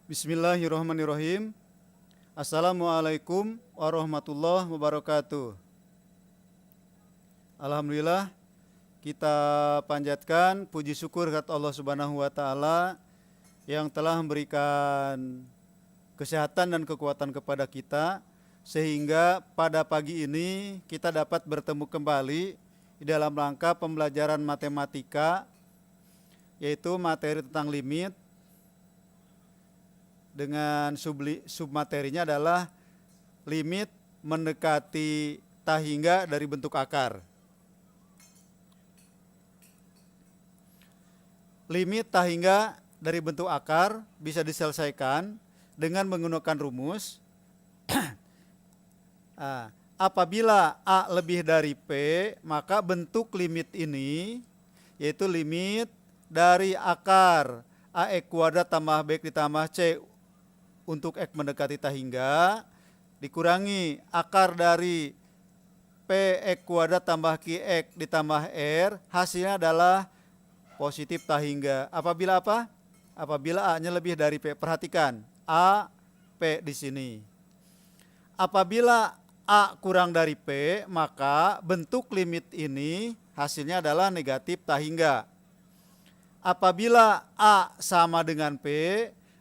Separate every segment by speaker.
Speaker 1: Bismillahirrahmanirrahim. Assalamualaikum warahmatullahi wabarakatuh. Alhamdulillah, kita panjatkan puji syukur kepada Allah Subhanahu wa taala yang telah memberikan kesehatan dan kekuatan kepada kita sehingga pada pagi ini kita dapat bertemu kembali di dalam rangka pembelajaran matematika, yaitu materi tentang limit dengan submaterinya adalah limit mendekati tak hingga dari bentuk akar. Limit tak hingga dari bentuk akar bisa diselesaikan dengan menggunakan rumus. Apabila A lebih dari P, maka bentuk limit ini yaitu limit dari akar AX kuadrat tambah B ditambah C untuk X mendekati tak hingga dikurangi akar dari PX kuadrat tambah QX ditambah R, hasilnya adalah positif tak hingga. Apabila apa? Apabila A-nya lebih dari P. Perhatikan, A, P di sini. Apabila A kurang dari P, maka bentuk limit ini hasilnya adalah negatif tak hingga. Apabila A sama dengan P,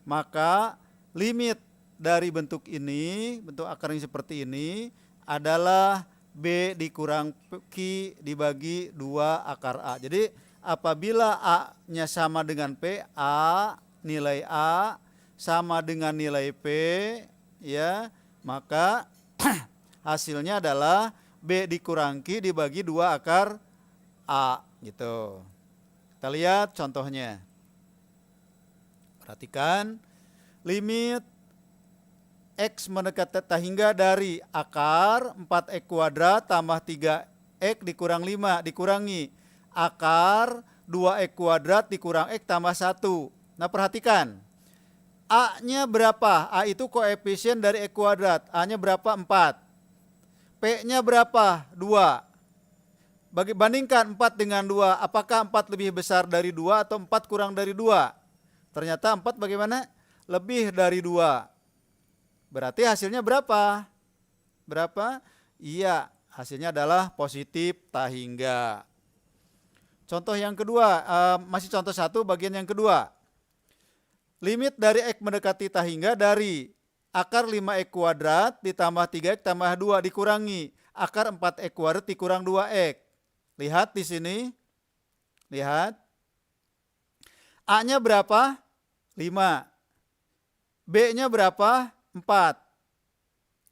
Speaker 1: maka limit dari bentuk ini, bentuk akarnya seperti ini, adalah B dikurang Q dibagi 2 akar A. Jadi apabila A-nya sama dengan P, nilai A sama dengan nilai P, ya, maka hasilnya adalah B dikurang Q dibagi 2 akar A, gitu. Kita lihat contohnya. Perhatikan, limit X mendekati tak hingga dari akar 4X kuadrat tambah 3X dikurang 5 dikurangi akar 2X kuadrat dikurang X tambah 1. Nah, perhatikan, A-nya berapa? A itu koefisien dari X kuadrat. A-nya berapa? 4. P-nya berapa? 2. Bandingkan 4 dengan 2. Apakah 4 lebih besar dari 2 atau 4 kurang dari 2? Ternyata 4 bagaimana? Lebih dari 2. Berarti hasilnya berapa? Berapa? Iya, hasilnya adalah positif tak hingga. Contoh yang kedua, masih contoh 1 bagian yang kedua. Limit dari X mendekati tak hingga dari akar 5X kuadrat ditambah 3X tambah 2 dikurangi akar 4X kuadrat dikurang 2X. Lihat di sini. Lihat. A-nya berapa? 5. B-nya berapa? 4.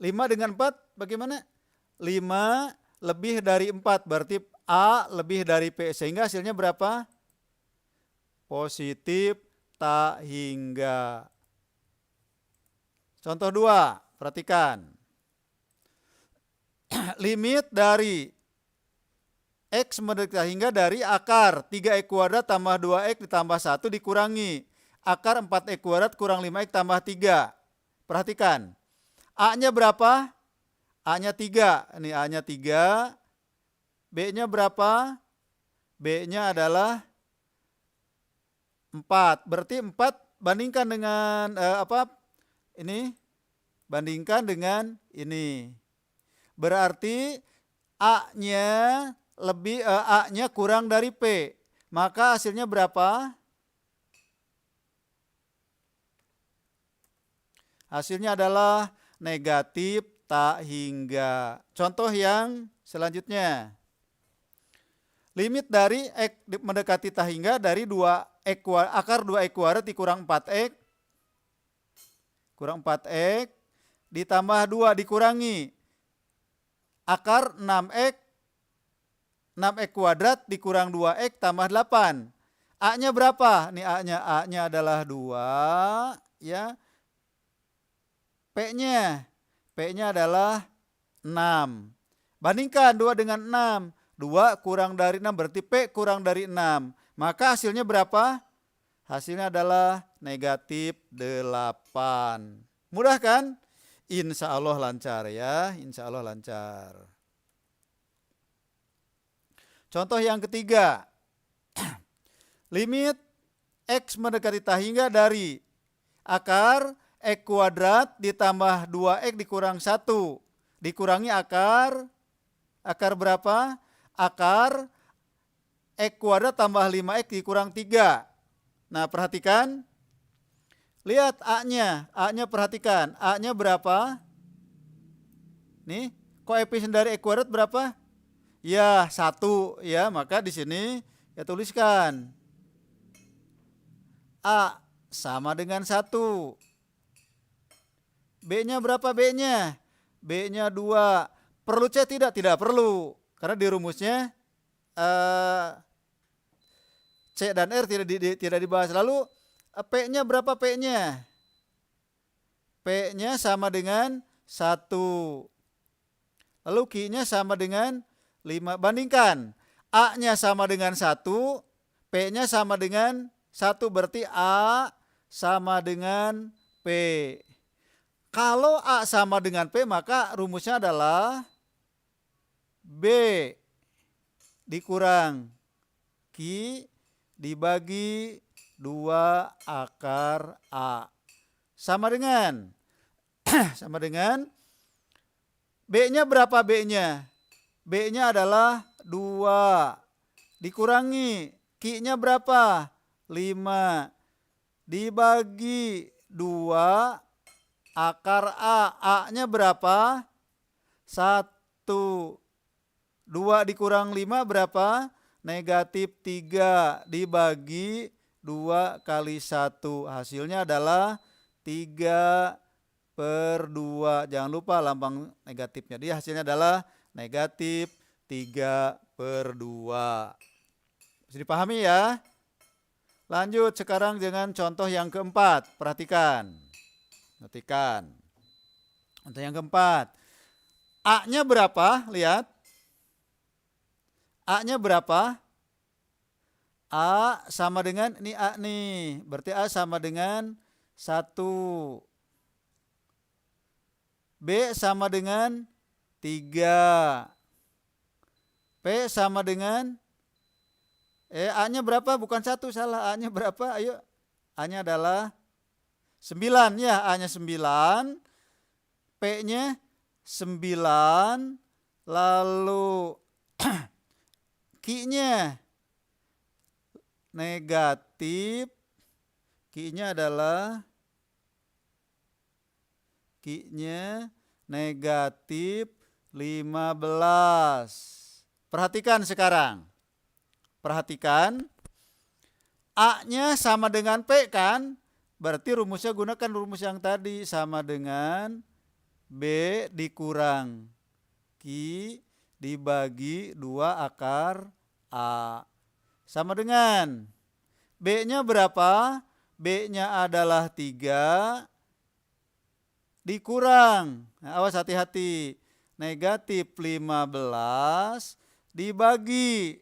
Speaker 1: 5 dengan 4 bagaimana? 5 lebih dari 4 berarti A lebih dari P, sehingga hasilnya berapa? Positif tak hingga. Contoh 2, perhatikan. Limit dari X mendekati tak hingga dari akar 3X kuadrat tambah 2X ditambah 1 dikurangi akar 4X kuadrat kurang 5X tambah 3. Perhatikan, A-nya berapa? A-nya 3. Ini A-nya 3. B-nya berapa? B-nya adalah 4. Berarti 4 bandingkan dengan Ini bandingkan dengan ini. Berarti A-nya A-nya kurang dari P. Maka hasilnya berapa? Hasilnya adalah negatif tak hingga. Contoh yang selanjutnya. Limit dari X mendekati tak hingga dari akar 2X kuadrat dikurang 4X. Kurang 4X ditambah 2 dikurangi akar 6X 6X kuadrat dikurang 2X tambah 8. A-nya berapa? Nih A-nya adalah 2, ya. P-nya adalah 6. Bandingkan 2 dengan 6. 2 kurang dari 6 berarti P kurang dari 6. Maka hasilnya berapa? Hasilnya adalah negatif 8. Mudah kan? Insya Allah lancar ya. Insya Allah lancar. Contoh yang ketiga. Limit X mendekati tak hingga dari Akar X kuadrat ditambah 2X dikurang 1. Dikurangi akar berapa? Akar X kuadrat tambah 5X dikurang 3. Nah perhatikan, lihat A-nya perhatikan, A-nya berapa? Nih, koefisien dari X kuadrat berapa? Ya 1 ya, maka di sini ya tuliskan A sama dengan 1. B-nya berapa B-nya? B-nya 2. Perlu C tidak? Tidak perlu. Karena di rumusnya C dan R tidak dibahas. Lalu P-nya berapa P-nya? P-nya sama dengan 1. Lalu Q-nya sama dengan 5. Bandingkan. A-nya sama dengan 1, P-nya sama dengan 1. Berarti A sama dengan P. Kalau A sama dengan P, maka rumusnya adalah B dikurang Q dibagi 2 akar A. Sama dengan B-nya berapa B-nya? B-nya adalah 2 dikurangi Q-nya berapa? 5 dibagi 2 akar A. A-nya berapa? 1. 2 dikurang 5 berapa? Negatif 3 dibagi 2 kali 1. Hasilnya adalah 3/2. Jangan lupa lambang negatifnya. Jadi hasilnya adalah negatif 3/2. Bisa dipahami ya? Lanjut sekarang dengan contoh yang keempat. Perhatikan. Contoh yang keempat. A-nya berapa? Lihat. A-nya berapa? A sama dengan, ini A nih. Berarti A sama dengan 1. B sama dengan 3. P sama dengan A-nya berapa? Bukan 1, salah. A-nya berapa? Ayo. A-nya adalah 9 ya. A-nya 9. P-nya 9. Lalu Q-nya negatif. Q-nya adalah negatif 15. Perhatikan sekarang. A-nya sama dengan P kan? Berarti rumusnya gunakan rumus yang tadi, sama dengan B dikurang Q dibagi 2 akar A. Sama dengan B-nya berapa? B-nya adalah 3 dikurang, nah, awas hati-hati, negatif 15 dibagi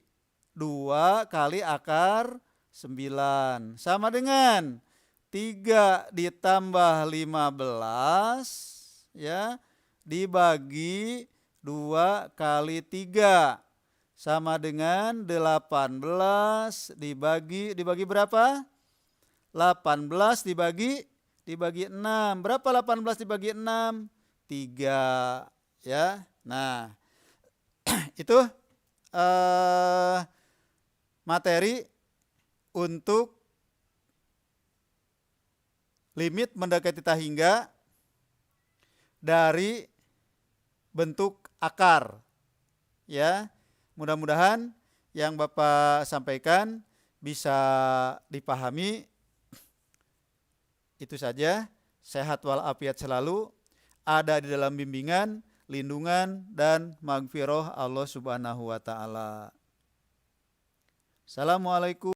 Speaker 1: 2 kali akar 9. Sama dengan 3 ditambah 15 ya dibagi 2 kali 3 sama dengan 18 dibagi berapa? 18 dibagi 6. Berapa 18 dibagi 6? 3 ya. Nah, itu materi untuk limit mendekati tak hingga dari bentuk akar. Ya, mudah-mudahan yang Bapak sampaikan bisa dipahami. Itu saja. Sehat walafiat selalu, ada di dalam bimbingan, lindungan, dan magfirah Allah Subhanahu wa Ta'ala. Assalamualaikum.